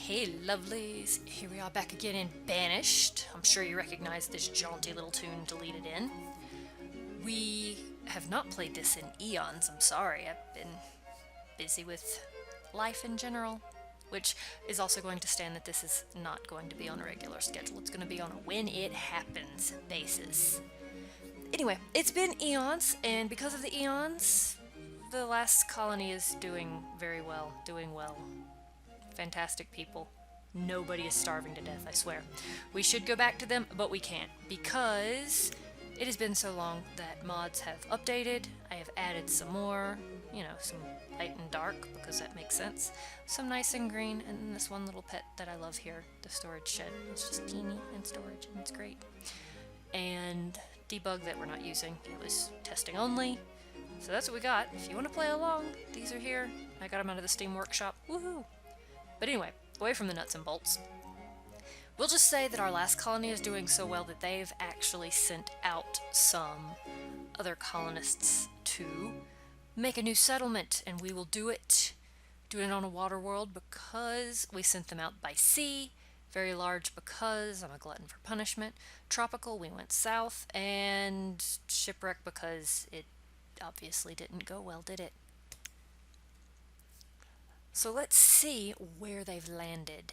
Hey lovelies, here we are back again in Banished. I'm sure you recognize this jaunty little tune deleted in. We have not played this in eons, I'm sorry. I've been busy with life in general, which is also going to stand that this is not going to be on a regular schedule. It's going to be on a when it happens basis. Anyway, it's been eons, and because of the eons, the last colony is doing very well, doing well. Fantastic people. Nobody is starving to death, I swear. We should go back to them, but we can't, because it has been so long that mods have updated. I have added some more, some light and dark, because that makes sense. Some nice and green, and then this one little pet that I love here, the storage shed. It's just teeny and storage, and it's great. And debug that we're not using. It was testing only. So that's what we got. If you want to play along, these are here. I got them out of the Steam Workshop. Woohoo! But anyway, away from the nuts and bolts. We'll just say that our last colony is doing so well that they've actually sent out some other colonists to make a new settlement, and we will do it on a water world because we sent them out by sea. Very large because I'm a glutton for punishment. Tropical, we went south, and shipwreck because it obviously didn't go well, did it? So let's see where they've landed.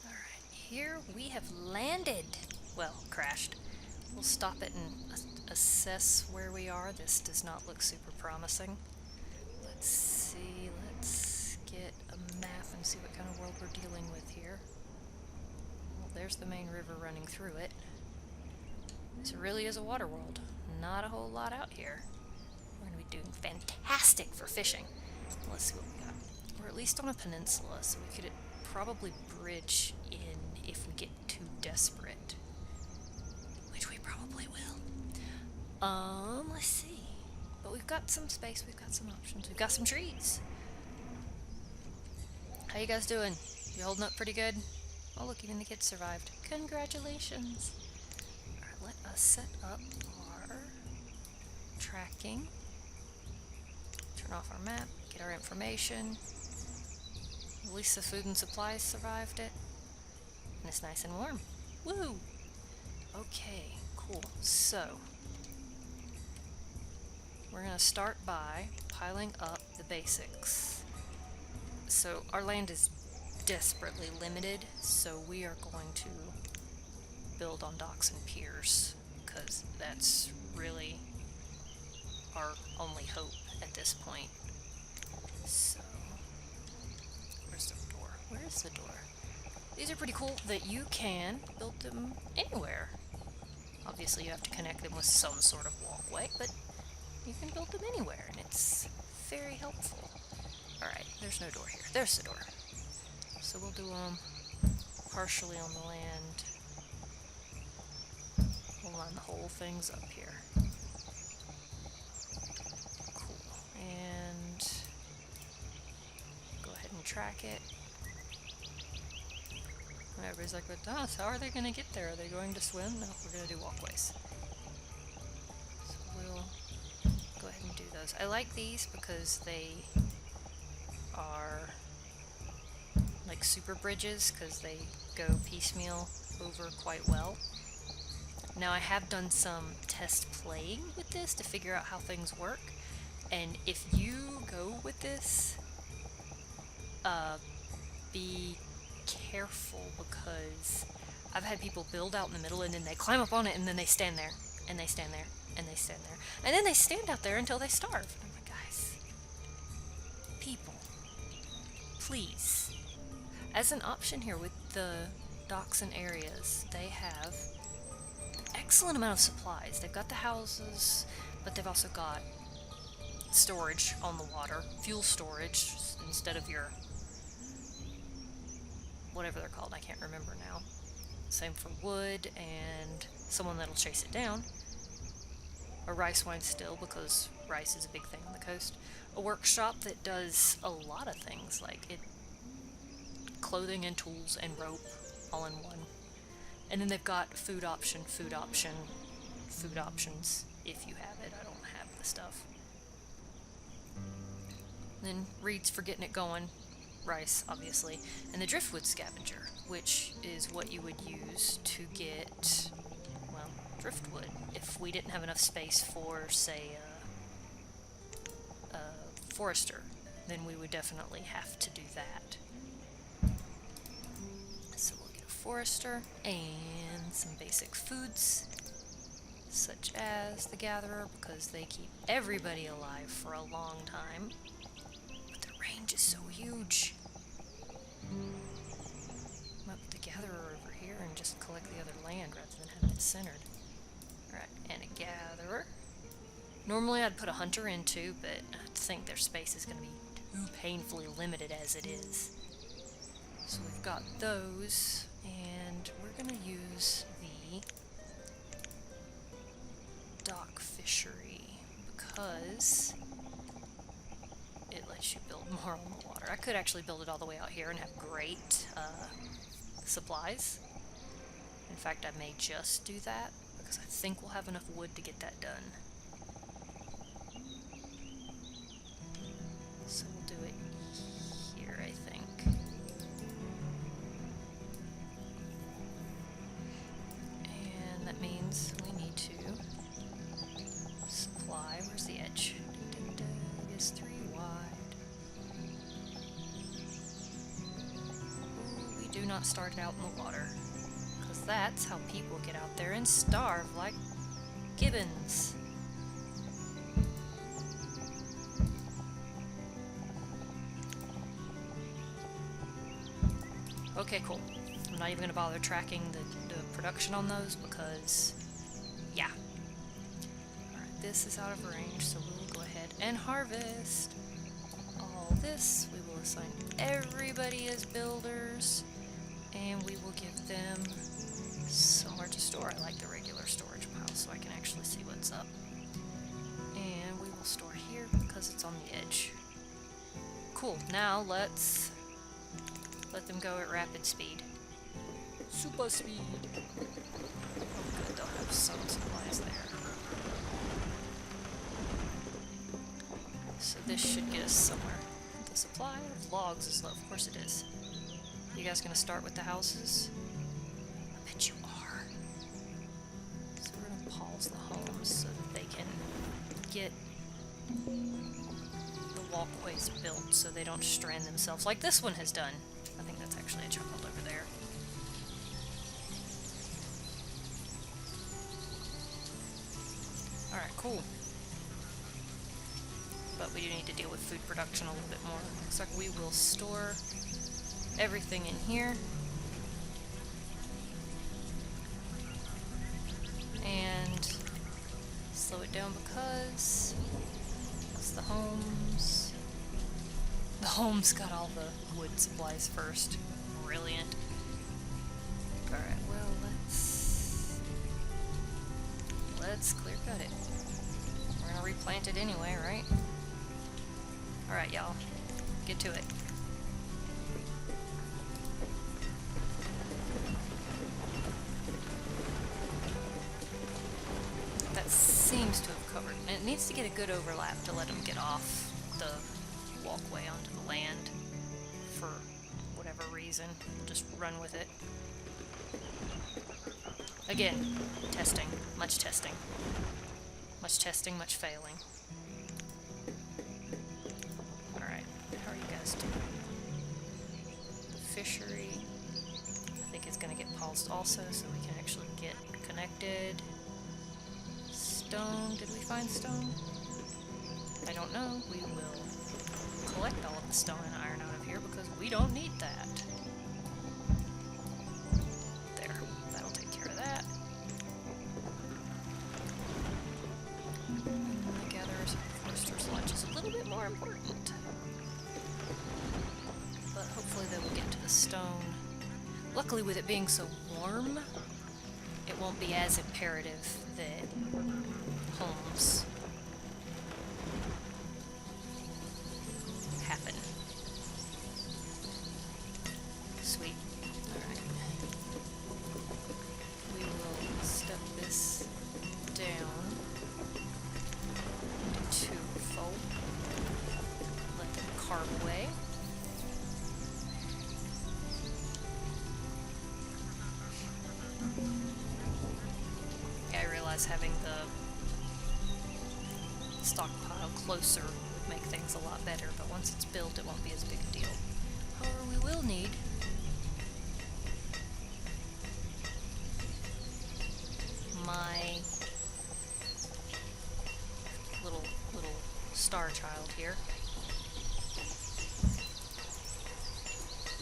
Alright, here we have landed. Well, crashed. We'll stop it and assess where we are. This does not look super promising. Let's see, let's get a map and see what kind of world we're dealing with here. Well, there's the main river running through it. This really is a water world. Not a whole lot out here. We're going to be doing fantastic for fishing. Let's see what we got. We're at least on a peninsula, so we could probably bridge in if we get too desperate. Which we probably will. Let's see. But we've got some space, we've got some options, we've got some trees. How you guys doing? You holding up pretty good? Oh look, even the kids survived. Congratulations! Alright, let us set up our tracking. Turn off our map, get our information. At least the food and supplies survived it. And it's nice and warm. Woo! Okay, cool. So, we're going to start by piling up the basics. So, our land is desperately limited, so we are going to build on docks and piers, because that's really our only hope at this point. So, where's the door? Where is the door? These are pretty cool that you can build them anywhere. Obviously you have to connect them with some sort of walkway, but you can build them anywhere, and it's very helpful. Alright, there's no door here. There's the door. So we'll do them partially on the land. We'll line the whole things up here. And go ahead and track it. And everybody's like, but Doss, how are they going to get there? Are they going to swim? No, we're going to do walkways. So we'll go ahead and do those. I like these because they are like super bridges, because they go piecemeal over quite well. Now I have done some test playing with this to figure out how things work. And if you go with this, be careful, because I've had people build out in the middle and then they climb up on it and then they stand there, and they stand there, and they stand there, and then they stand out there until they starve. And I'm like, guys, people, please. As an option here with the docks and areas, they have an excellent amount of supplies. They've got the houses, but they've also got storage on the water, fuel storage, instead of your whatever they're called, I can't remember now. Same for wood, and someone that'll chase it down. A rice wine still, because rice is a big thing on the coast. A workshop that does a lot of things, like clothing and tools and rope all in one. And then they've got food option, food options if you have it. I don't have the stuff. Then reeds for getting it going. Rice, obviously. And the driftwood scavenger, which is what you would use to get, well, driftwood. If we didn't have enough space for, say, a forester, then we would definitely have to do that. So we'll get a forester and some basic foods, such as the gatherer, because they keep everybody alive for a long time. But the range is so huge. Might put the gatherer over here and just collect the other land rather than have it centered. Alright, and a gatherer. Normally I'd put a hunter in too, but I think their space is going to be too painfully limited as it is. So we've got those, and we're going to use the dock fishery because it lets you build more on the water. I could actually build it all the way out here and have great supplies. In fact, I may just do that because I think we'll have enough wood to get that done. So we'll do it here, I think. And that means we need to supply. Where's the edge? It's 3 wide. Ooh, we do not start out in the water, because that's how people get out there and starve like gibbons. Okay, cool. I'm not even going to bother tracking the production on those because, yeah. Alright, this is out of range, so we'll go ahead and harvest all this. We will assign everybody as builders, and we will give them somewhere to store. I like the regular storage pile so I can actually see what's up. And we will store here because it's on the edge. Cool, now let's let them go at rapid speed. Super speed! Oh good, they'll have some supplies there. So this should get us somewhere. The supply of logs is low, of course it is. You guys gonna start with the houses? I bet you are. So we're gonna pause the homes so that they can get the walkways built so they don't strand themselves like this one has done. I think that's actually a child over there. Alright, cool. But we do need to deal with food production a little bit more. Looks like we will store everything in here. And slow it down because it's the homes. The homes got all the wood supplies first. Brilliant. Alright, well, let's clear cut it. We're gonna replant it anyway, right? Alright, y'all. Get to it. That seems to have covered. And it needs to get a good overlap to let them get off the walkway onto the land for whatever reason. We'll just run with it. Again, testing. Much testing. Much testing, much failing. Alright, how are you guys doing? The fishery, I think it's going to get paused also so we can actually get connected. Stone, did we find stone? I don't know. We will collect all of the stone and iron out of here because we don't need that. There, that'll take care of that. And the gatherers and forester's lodge is a little bit more important. But hopefully they will get to the stone. Luckily, with it being so warm, it won't be as imperative that homes happen. Sweet. Alright. We will step this down to 2 fold. Let them realize having the stockpile closer would make things a lot better, but once it's built it won't be as big a deal. However, we will need my little star child here.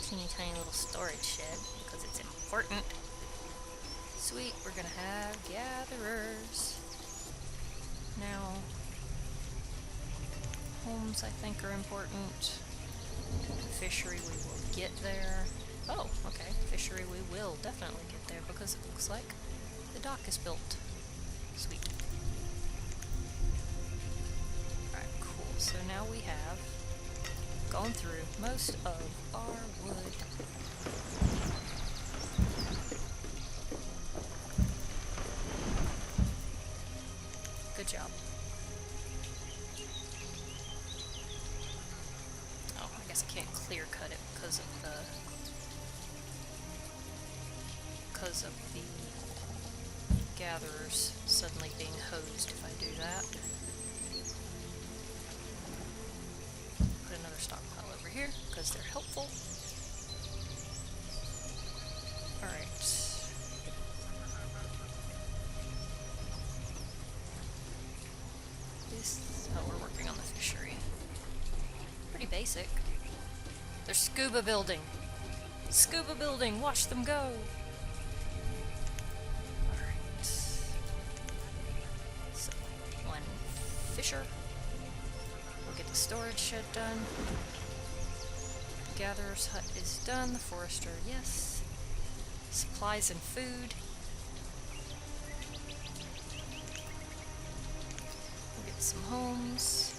Teeny tiny little storage shed because it's important. Sweet, we're gonna have gatherers. Now, homes I think are important. Fishery we will get there. Oh, okay, fishery we will definitely get there because it looks like the dock is built. Sweet. Alright, cool. So now we have gone through most of our wood. Good job. Oh, I guess I can't clear cut it because of the gatherers suddenly being hosed if I do that. Put another stockpile over here because they're helpful. Alright. Oh, we're working on the fishery. Pretty basic. They're scuba building. Scuba building! Watch them go! Alright. So, one fisher. We'll get the storage shed done. Gatherer's hut is done. The forester, yes. Supplies and food. We'll get some homes.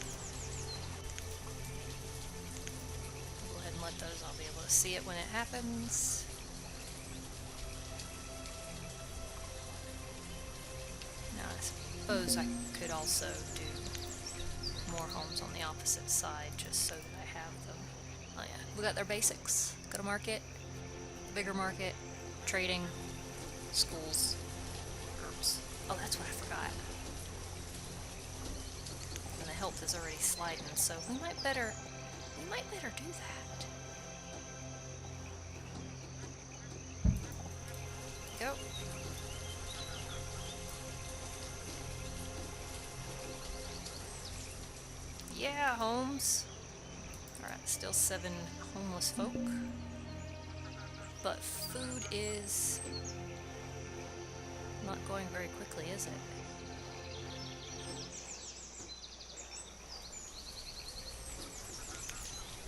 Go ahead and let those, I'll be able to see it when it happens. Now I suppose I could also do more homes on the opposite side just so that I have them. Oh yeah, we got their basics. Go to market, bigger market, trading, schools, herbs. Oh, that's what I forgot. And the health is already sliding, so we might better do that. Go. Yeah, homes. Alright, still 7 homeless folk. But food is not going very quickly, is it?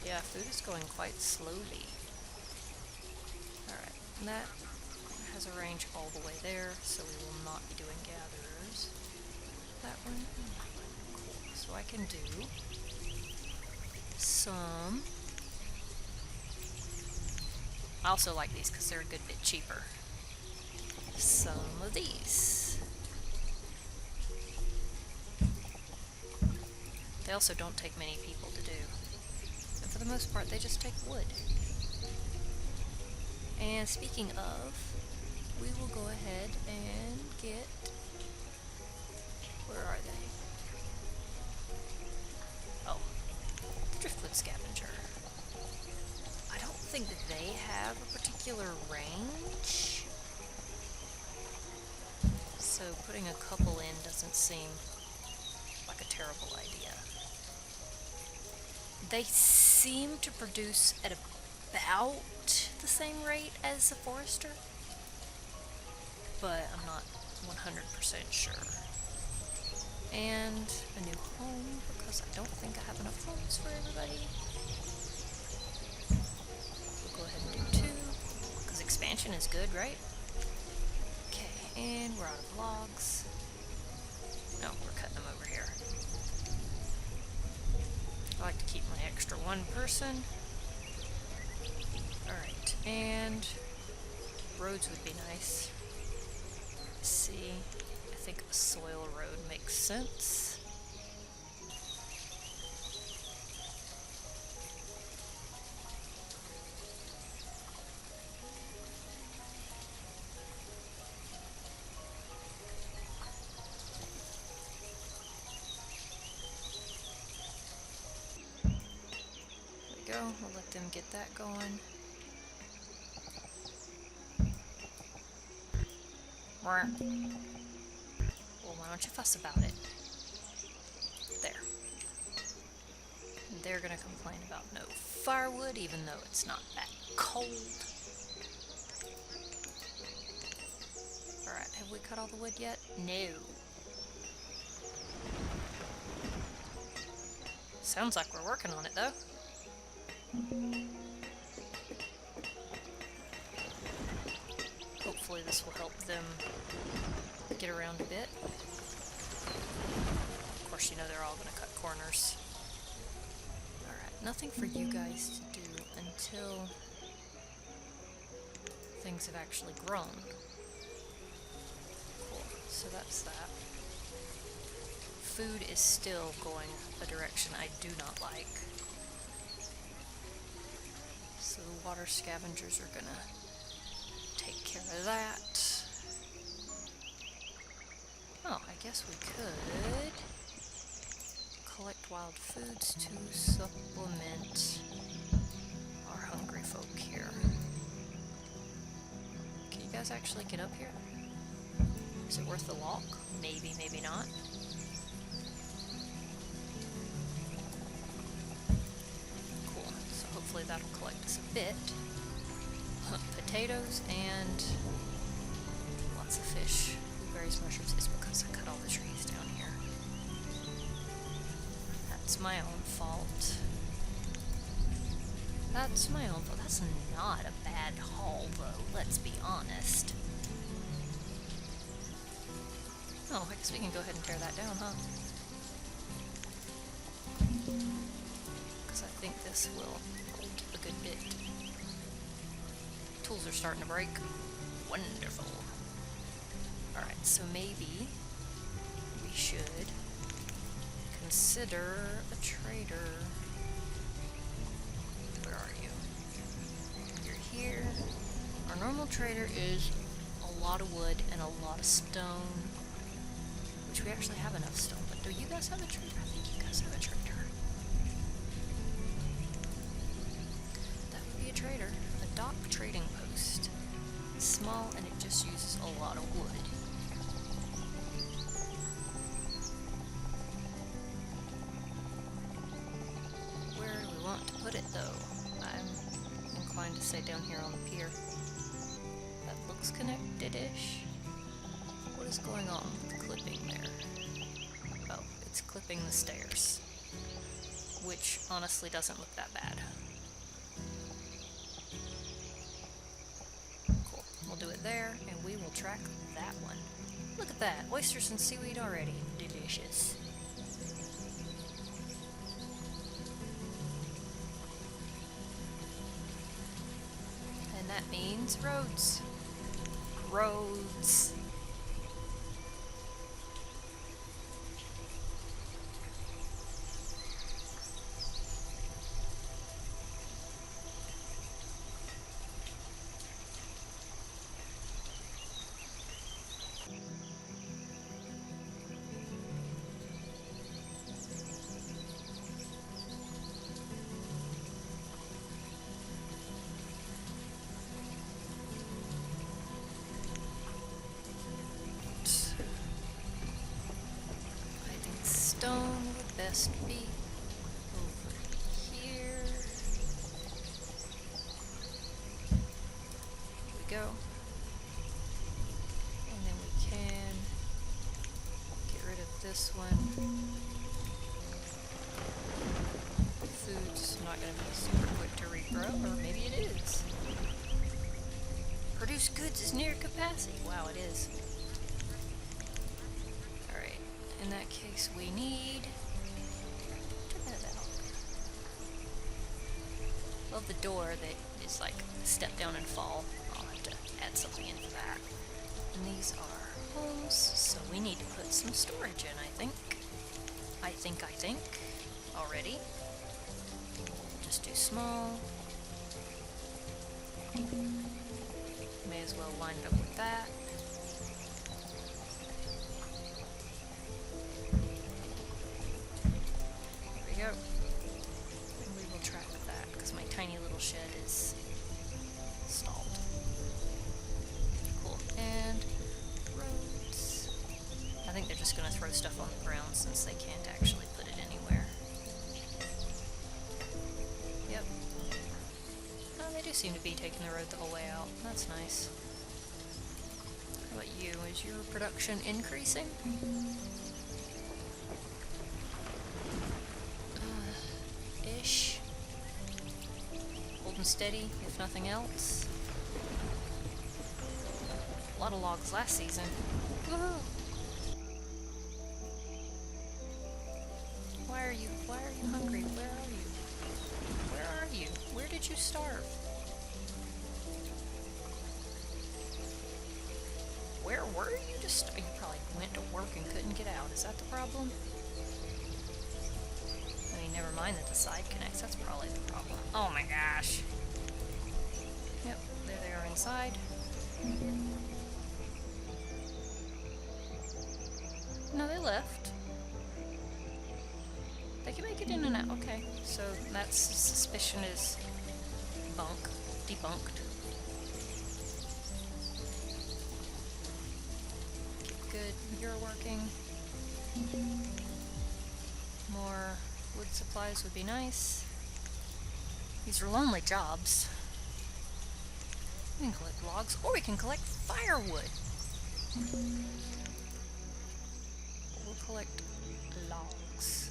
Yeah, food is going quite slowly. Alright, and that has a range all the way there, so we will not be doing gatherers. That one, cool. So I can do some. I also like these because they're a good bit cheaper. Some of these. They also don't take many people to do. And for the most part, they just take wood. And speaking of, we will go ahead and get... Where are they? Oh, driftwood scavenger. I don't think that they have a particular range. So putting a couple in doesn't seem like a terrible idea. They seem to produce at about the same rate as a forester, but I'm not 100% sure. And a new home, because I don't think I have enough homes for everybody. We'll go ahead and do 2, because expansion is good, right? Okay, and we're out of logs. No, we're cutting them over here. I like to keep my extra 1 person. Alright, and roads would be nice. Let's see, I think a soil road makes sense. We'll let them get that going. Well, why don't you fuss about it? There. They're gonna complain about no firewood, even though it's not that cold. Alright, have we cut all the wood yet? No. Sounds like we're working on it, though. Hopefully this will help them get around a bit. Of course, you know they're all going to cut corners. Alright, nothing for you guys to do until things have actually grown. Cool, so that's that. Food is still going a direction I do not like. So the water scavengers are gonna take care of that. Oh, I guess we could collect wild foods to supplement our hungry folk here. Can you guys actually get up here? Is it worth the walk? Maybe, maybe not. Cool, so hopefully that'll collect us a bit. Potatoes and lots of fish. Blueberries, mushrooms. It's because I cut all the trees down here. That's my own fault. That's my own fault. That's not a bad haul, though. Let's be honest. Oh, I guess we can go ahead and tear that down, huh? Because I think this will hold a good bit. Tools are starting to break. Wonderful. Alright, so maybe we should consider a trader. Where are you? You're here. Our normal trader is a lot of wood and a lot of stone, which we actually have enough stone, but do you guys have a trader? I think you guys have a trader. That would be a trader. A dock trading post. It's small and it just uses a lot of wood. Where do we want to put it though? I'm inclined to say down here on the pier. That looks connected-ish. What is going on with the clipping there? Oh, it's clipping the stairs. Which honestly doesn't look that bad. Cool. We'll do it there, and we will track that one. Look at that! Oysters and seaweed already. Delicious. And that means roads. Roads. Stone would best be over here. Here we go. And then we can get rid of this one. Food's not going to be super quick to regrow, or maybe it is. Produce goods is near capacity. Wow, it is. In that case, we need... Check that out. Love the door that is like step down and fall. I'll have to add something in for that. And these are homes, so we need to put some storage in, I think. I think. Already. Just do small. May as well line it up with that. Go. And we will track that because my I think they're just gonna throw stuff on the ground since they can't actually put it anywhere. Yep. Oh, they do seem to be taking the road the whole way out. That's nice. How about you? Is your production increasing? Ish. Holding steady, if nothing else. A lot of logs last season. Woohoo! Why are you hungry? Where are you? Where are you? Where did you starve? Where were you to start? You probably went to work and couldn't get out. Is that the problem? I mean, never mind that the side connects. That's probably the problem. Oh my gosh. Yep, there they are inside. No, they left. They can make it in and out. Okay, so that suspicion is debunked. Good, you're working. More wood supplies would be nice. These are lonely jobs. We can collect logs, or we can collect firewood. We'll collect logs.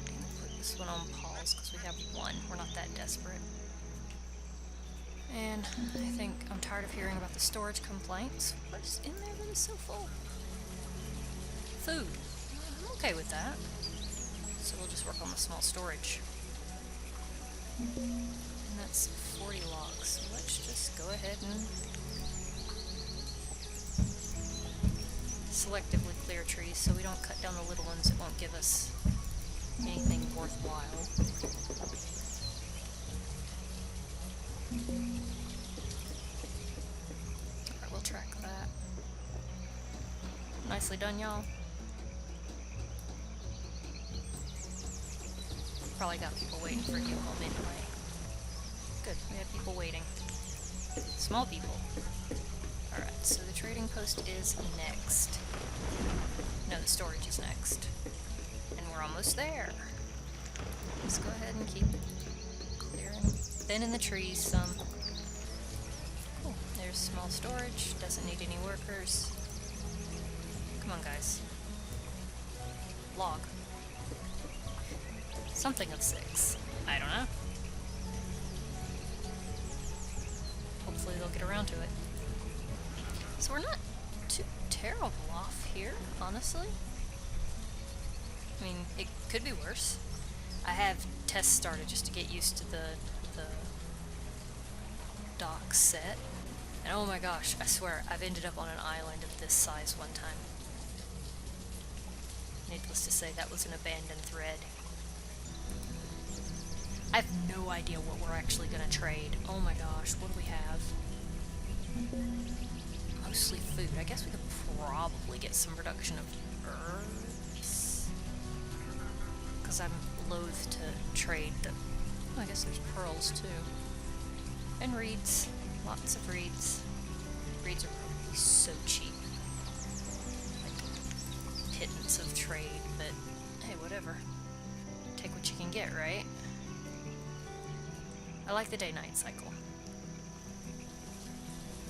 And we'll put this one on pause because we have one. We're not that desperate. And I think I'm tired of hearing about the storage complaints. What's in there that is so full? Food. I'm okay with that. So we'll just work on the small storage. And that's 40 logs. So let's just go ahead and selectively clear trees so we don't cut down the little ones that won't give us anything worthwhile. Alright, we'll track that. Nicely done, y'all. Probably got people waiting for you home anyway. Good, we have people waiting. Small people. Alright, so the trading post is next. No, the storage is next. And we're almost there. Let's go ahead and keep clearing, thinning the trees some. Cool, there's small storage, doesn't need any workers. Come on, guys. Log. Something of 6. I don't know. Hopefully they'll get around to it. So we're not too terrible off here, honestly. I mean, it could be worse. I have tests started just to get used to the dock set. And oh my gosh, I swear, I've ended up on an island of this size one time. Needless to say, that was an abandoned thread. I have no idea what we're actually gonna trade. Oh my gosh, what do we have? Mostly food. I guess we could probably get some production of herbs. Because I'm loath to trade the... Oh, I guess there's pearls too. And reeds. Lots of reeds. Reeds are probably so cheap. Like, pittance of trade, but hey, whatever. Take what you can get, right? I like the day-night cycle.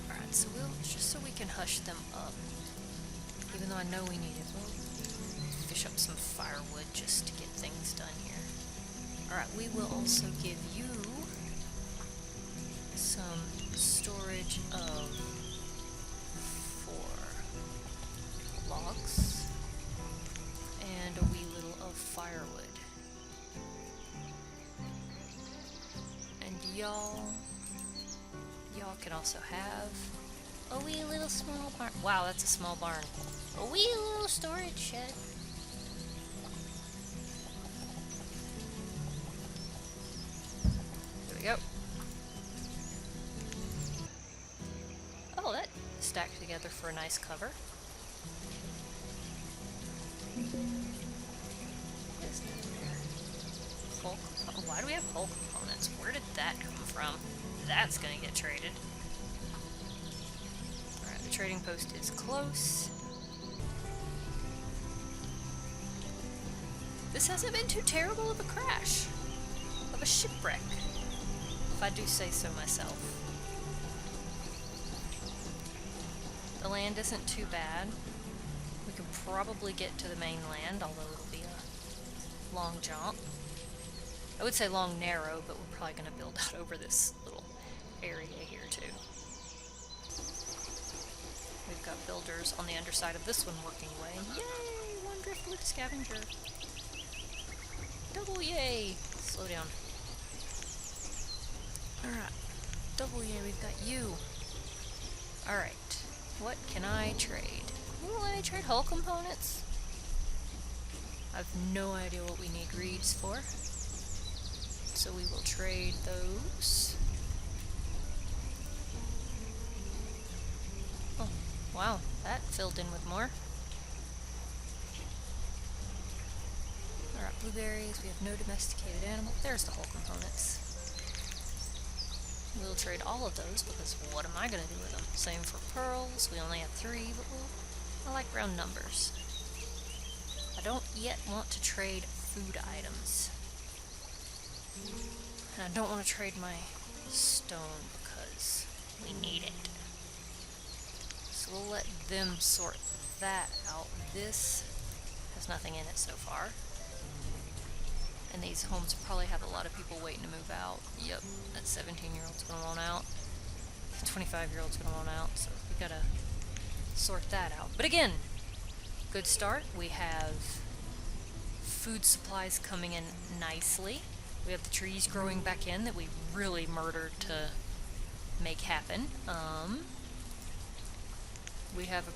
Alright, so we'll, just so we can hush them up, even though I know we need it, we'll fish up some firewood just to get things done here. Alright, we will also give you some storage of 4 logs and a wee little of firewood. Y'all can also have a wee little small barn. Wow, that's a small barn. A wee little storage shed. There we go. Oh, that stacked together for a nice cover. Hull. Oh, why do we have hull components? Where did that come from? That's gonna get traded. Alright, the trading post is close. this hasn't been too terrible of a crash. Of a shipwreck. If I do say so myself. The land isn't too bad. We can probably get to the mainland, although it'll be a long jump. I would say long narrow, but we're probably going to build out over this little area here too. We've got builders on the underside of this one working away. Yay! One driftwood scavenger. Double yay! Slow down. Alright. Double yay, we've got you. Alright. What can I trade? Will I trade hull components? I've no idea what we need reeds for. So we will trade those. Oh, wow, that filled in with more. Alright, blueberries, we have no domesticated animal. There's the hull components. We'll trade all of those because what am I going to do with them? Same for pearls, we only have 3, but I like round numbers. I don't yet want to trade food items. And I don't want to trade my stone because we need it. So we'll let them sort that out. This has nothing in it so far. And these homes probably have a lot of people waiting to move out. Yep, that 17-year-old's going to want out. The 25-year-old's going to want out. So we got to sort that out. But again, good start. We have food supplies coming in nicely. We have the trees growing back in that we really murdered to make happen. We have a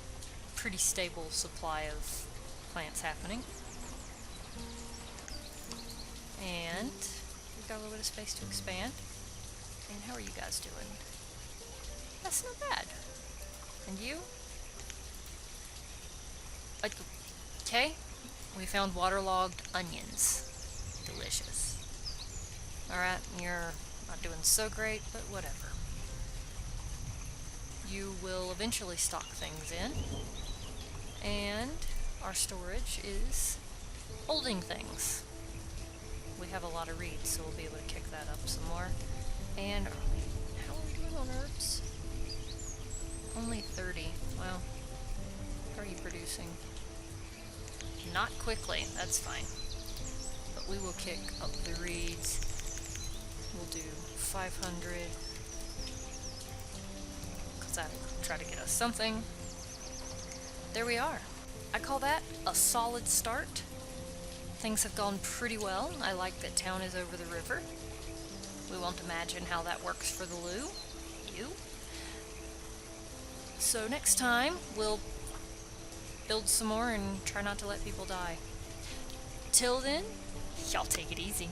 pretty stable supply of plants happening. And we've got a little bit of space to expand. And how are you guys doing? That's not bad. And you? Okay, we found waterlogged onions. Delicious. Alright, you're not doing so great, but whatever. You will eventually stock things in. And our storage is holding things. We have a lot of reeds, so we'll be able to kick that up some more. And how are we doing on herbs? Only 30. Well, how are you producing? Not quickly, that's fine. But we will kick up the reeds. We'll do 500. Because that'll try to get us something. There we are. I call that a solid start. Things have gone pretty well. I like that town is over the river. We won't imagine how that works for the Lou. You. So next time, we'll build some more and try not to let people die. Till then, y'all take it easy.